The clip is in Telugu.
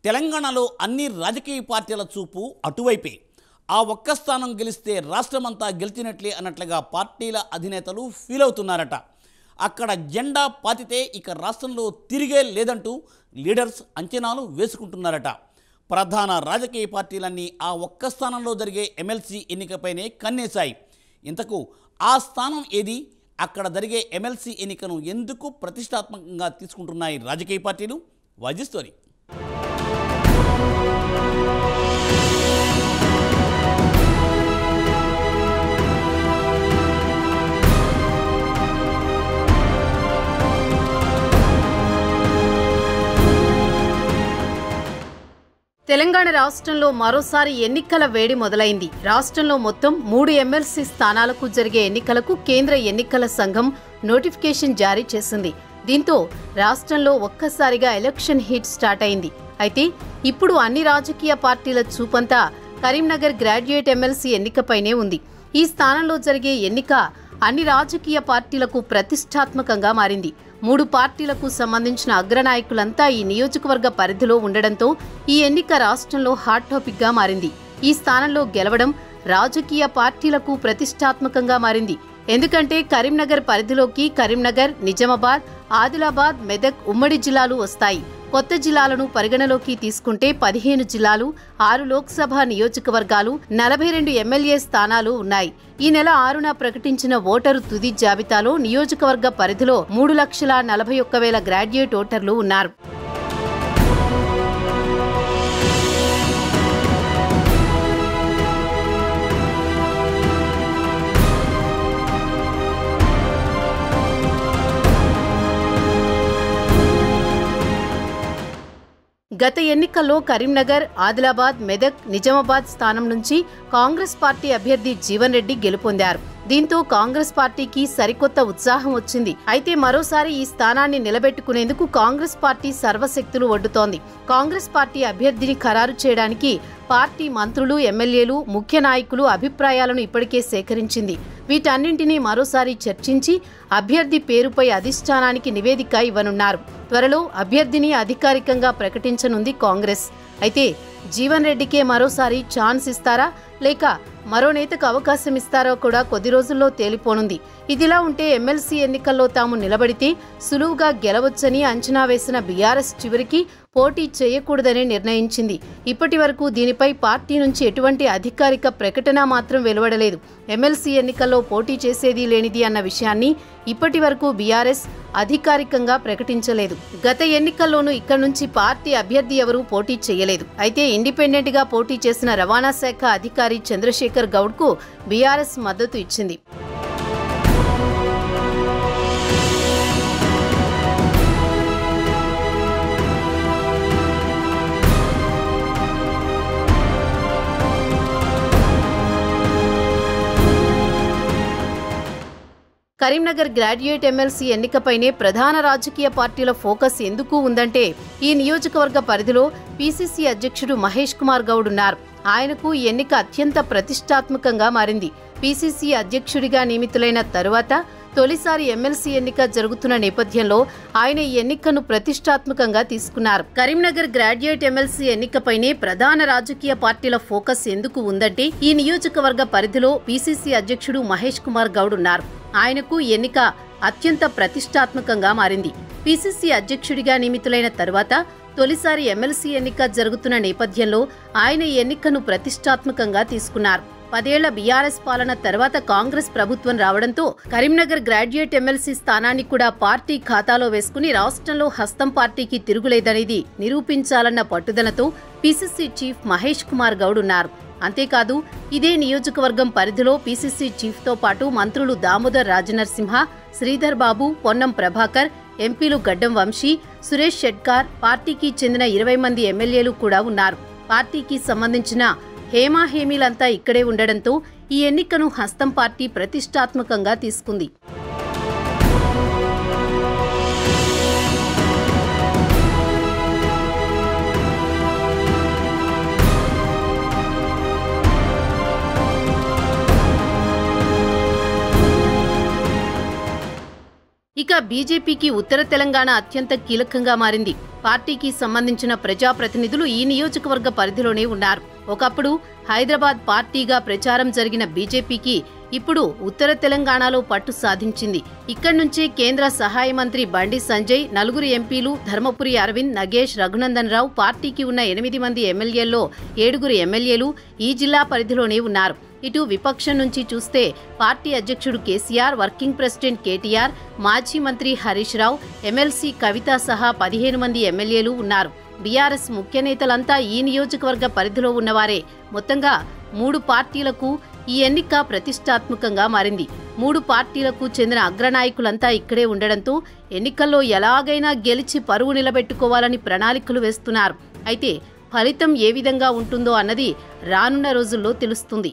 తెలంగాణలో అన్ని రాజకీయ పార్టీల చూపు అటువైపే. ఆ ఒక్క స్థానం గెలిస్తే రాష్ట్రమంతా గెలిచినట్లే అన్నట్లుగా పార్టీల అధినేతలు ఫీల్ అవుతున్నారట. అక్కడ జెండా పాతితే ఇక రాష్ట్రంలో తిరిగే లేదంటూ లీడర్స్ అంచనాలు వేసుకుంటున్నారట. ప్రధాన రాజకీయ పార్టీలన్నీ ఆ ఒక్క స్థానంలో జరిగే ఎమ్మెల్సీ ఎన్నికపైనే కన్నేశాయి. ఇంతకు ఆ స్థానం ఏది? అక్కడ జరిగే ఎమ్మెల్సీ ఎన్నికను ఎందుకు ప్రతిష్టాత్మకంగా తీసుకుంటున్నాయి రాజకీయ పార్టీలు? వాజీ స్టోరీ. తెలంగాణ రాష్ట్రంలో మరోసారి ఎన్నికల వేడి మొదలైంది. రాష్ట్రంలో మొత్తం 3 ఎమ్మెల్సీ స్థానాలకు జరిగే ఎన్నికలకు కేంద్ర ఎన్నికల సంఘం నోటిఫికేషన్ జారీ చేసింది. దీంతో రాష్ట్రంలో ఒక్కసారిగా ఎలక్షన్ హీట్ స్టార్ట్ అయింది. అయితే ఇప్పుడు అన్ని రాజకీయ పార్టీల చూపంతా కరీంనగర్ గ్రాడ్యుయేట్ ఎమ్మెల్సీ ఎన్నికపైనే ఉంది. ఈ స్థానంలో జరిగే ఎన్నిక అన్ని రాజకీయ పార్టీలకు ప్రతిష్టాత్మకంగా మారింది. 3 పార్టీలకు సంబంధించిన అగ్రనాయకులంతా ఈ నియోజకవర్గ పరిధిలో ఉండడంతో ఈ ఎన్నిక రాష్ట్రంలో హాట్ టాపిక్ గా మారింది. ఈ స్థానంలో గెలవడం రాజకీయ పార్టీలకు ప్రతిష్టాత్మకంగా మారింది. ఎందుకంటే కరీంనగర్ పరిధిలోకి కరీంనగర్, నిజామాబాద్, ఆదిలాబాద్, మెదక్ ఉమ్మడి జిల్లాలు వస్తాయి. కొత్త జిల్లాలను పరిగణలోకి తీసుకుంటే 15 జిల్లాలు, 6 లోక్సభ నియోజకవర్గాలు, 42 ఎమ్మెల్యే స్థానాలు ఉన్నాయి. ఈ నెల 6న ప్రకటించిన ఓటరు తుది జాబితాలో నియోజకవర్గ పరిధిలో 3,41,000 గ్రాడ్యుయేట్ ఓటర్లు ఉన్నారు. గత ఎన్నికల్లో కరీంనగర్, ఆదిలాబాద్, మెదక్, నిజామాబాద్ స్థానం నుంచి కాంగ్రెస్ పార్టీ అభ్యర్థి జీవన్ రెడ్డి గెలుపొందారు. దీంతో కాంగ్రెస్ పార్టీకి సరికొత్త ఉత్సాహం వచ్చింది. అయితే మరోసారి ఈ స్థానాన్ని నిలబెట్టుకునేందుకు కాంగ్రెస్ పార్టీ సర్వశక్తులు ఒడ్డుతోంది. కాంగ్రెస్ పార్టీ అభ్యర్థిని ఖరారు చేయడానికి పార్టీ మంత్రులు, ఎమ్మెల్యేలు, ముఖ్య నాయకులు అభిప్రాయాలను ఇప్పటికే సేకరించింది. వీటన్నింటినీ మరోసారి చర్చించి అభ్యర్థి పేరుపై అధిష్టానానికి నివేదిక ఇవ్వనున్నారు. త్వరలో అభ్యర్థిని అధికారికంగా ప్రకటించనుంది కాంగ్రెస్. అయితే జీవన్ రెడ్డికే మరోసారి ఛాన్స్ ఇస్తారా లేక మరో నేతకు అవకాశం ఇస్తారో కూడా కొద్ది రోజుల్లో తేలిపోనుంది. ఇదిలా ఉంటే ఎమ్మెల్సీ ఎన్నికల్లో తాము నిలబడితే సులువుగా గెలవొచ్చని అంచనా వేసిన బీఆర్ఎస్ చివరికి పోటీ చేయకూడదని నిర్ణయించింది. ఇప్పటి వరకు దీనిపై పార్టీ నుంచి ఎటువంటి అధికారిక ప్రకటన మాత్రం వెలువడలేదు. ఎమ్మెల్సీ ఎన్నికల్లో పోటీ చేసేది లేనిది అన్న విషయాన్ని ఇప్పటి వరకు బీఆర్ఎస్ అధికారికంగా ప్రకటించలేదు. గత ఎన్నికల్లోనూ ఇక్కడి నుంచి పార్టీ అభ్యర్థి ఎవరూ పోటీ చేయలేదు. అయితే ఇండిపెండెంట్ గా పోటీ చేసిన రవాణా శాఖ అధికారి చంద్రశేఖర్ గౌడ్ కు బీఆర్ఎస్ మద్దతు ఇచ్చింది. కరీంనగర్ గ్రాడ్యుయేట్ ఎమ్మెల్సీ ఎన్నికపైనే ప్రధాన రాజకీయ పార్టీల ఫోకస్ ఎందుకు ఉందంటే ఈ నియోజకవర్గ పరిధిలో పీసీసీ అధ్యక్షుడు మహేష్ కుమార్ గౌడ్ ఉన్నారు. ఆయనకు ఈ ఎన్నిక అత్యంత ప్రతిష్టాత్మకంగా మారింది. పీసీసీ అధ్యక్షుడిగా నియమితులైన తరువాత తొలిసారి ఎమ్మెల్సీ ఎన్నిక జరుగుతున్న నేపథ్యంలో ఆయన ఈ ఎన్నికను ప్రతిష్టాత్మకంగా తీసుకున్నారు. కరీంనగర్ గ్రాడ్యుయేట్ ఎమ్మెల్సీ ఎన్నికపైనే ప్రధాన రాజకీయ పార్టీల ఫోకస్ ఎందుకు ఉందంటే ఈ నియోజకవర్గ పరిధిలో పీసీసీ అధ్యక్షుడు మహేష్ కుమార్ గౌడ్ ఉన్నారు. ఆయనకు ఎన్నిక అత్యంత ప్రతిష్టాత్మకంగా మారింది. పీసీసీ అధ్యక్షుడిగా నియమితులైన తరువాత తొలిసారి ఎమ్మెల్సీ ఎన్నిక జరుగుతున్న నేపథ్యంలో ఆయన ఈ ఎన్నికను ప్రతిష్టాత్మకంగా తీసుకున్నారు. 10 ఏళ్ల బీఆర్ఎస్ పాలన తర్వాత కాంగ్రెస్ ప్రభుత్వం రావడంతో కరీంనగర్ గ్రాడ్యుయేట్ ఎమ్మెల్సీ స్థానాన్ని కూడా పార్టీ ఖాతాలో వేసుకుని రాష్ట్రంలో హస్తం పార్టీకి తిరుగులేదనేది నిరూపించాలన్న పట్టుదలతో పీసీసీ చీఫ్ మహేష్ కుమార్ గౌడ్ ఉన్నారు. అంతేకాదు ఇదే నియోజకవర్గం పరిధిలో పీసీసీ చీఫ్ తో పాటు మంత్రులు దామోదర్ రాజనరసింహ, శ్రీధర్ బాబు, పొన్నం ప్రభాకర్, ఎంపీలు గడ్డం వంశీ, సురేష్ షెట్కార్, పార్టీకి చెందిన 20 మంది ఎమ్మెల్యేలు కూడా ఉన్నారు. పార్టీకి సంబంధించిన హేమాహేమీలంతా ఇక్కడే ఉండడంతో ఈ ఎన్నికను హస్తం పార్టీ ప్రతిష్టాత్మకంగా తీసుకుంది. ఇక ఇక బీజేపీకి ఉత్తర తెలంగాణ అత్యంత కీలకంగా మారింది. పార్టీకి సంబంధించిన ప్రజాప్రతినిధులు ఈ నియోజకవర్గ పరిధిలోనే ఉన్నారు. ఒకప్పుడు హైదరాబాద్ పార్టీగా ప్రచారం జరిగిన బీజేపీకి ఇప్పుడు ఉత్తర తెలంగాణలో పట్టు సాధించింది. ఇక్కడి నుంచే కేంద్ర సహాయ మంత్రి బండి సంజయ్, 4 ఎంపీలు ధర్మపురి అరవింద్, నగేష్, రఘునందన్ రావు, పార్టీకి ఉన్న 8 మంది ఎమ్మెల్యేల్లో 7 ఎమ్మెల్యేలు ఈ జిల్లా పరిధిలోనే ఉన్నారు. ఇటు విపక్షం నుంచి చూస్తే పార్టీ అధ్యక్షుడు కేసీఆర్, వర్కింగ్ ప్రెసిడెంట్ కేటీఆర్, మాజీ మంత్రి హరీష్ రావు, ఎమ్మెల్సీ కవిత సహా 15 మంది ఎమ్మెల్యేలు ఉన్నారు. బీఆర్ఎస్ ముఖ్య నేతలంతా ఈ నియోజకవర్గ పరిధిలో ఉన్నవారే. మొత్తంగా 3 పార్టీలకు ఈ ఎన్నిక ప్రతిష్టాత్మకంగా మారింది. 3 పార్టీలకు చెందిన అగ్రనాయకులంతా ఇక్కడే ఉండడంతో ఎన్నికల్లో ఎలాగైనా గెలిచి పరువు నిలబెట్టుకోవాలని ప్రణాళికలు వేస్తున్నారు. అయితే ఫలితం ఏ విధంగా ఉంటుందో అన్నది రానున్న రోజుల్లో తెలుస్తుంది.